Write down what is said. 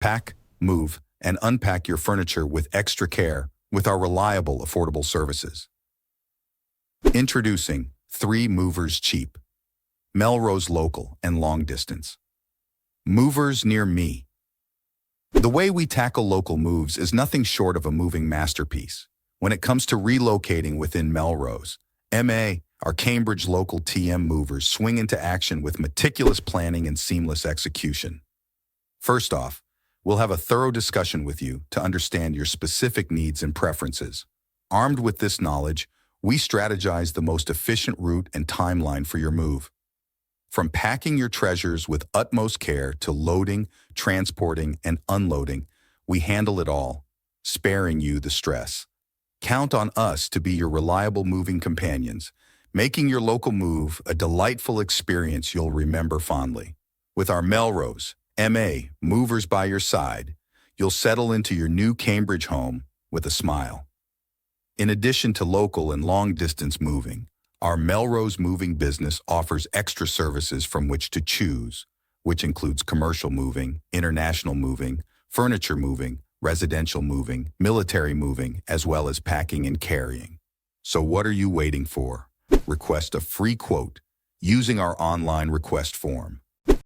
Pack, move, and unpack your furniture with extra care with our reliable, affordable services. Introducing 3 Movers Cheap. Melrose Local and Long Distance. Movers near me. The way we tackle local moves is nothing short of a moving masterpiece. When it comes to relocating within Melrose, MA, our Cambridge local TM movers swing into action with meticulous planning and seamless execution. First off, we'll have a thorough discussion with you to understand your specific needs and preferences. Armed with this knowledge, we strategize the most efficient route and timeline for your move. From packing your treasures with utmost care to loading, transporting, and unloading, we handle it all, sparing you the stress. Count on us to be your reliable moving companions, making your local move a delightful experience you'll remember fondly. With our Melrose, MA, movers by your side, you'll settle into your new Cambridge home with a smile. In addition to local and long-distance moving, our Melrose moving business offers extra services from which to choose, which includes commercial moving, international moving, furniture moving, residential moving, military moving, as well as packing and carrying. So what are you waiting for? Request a free quote using our online request form.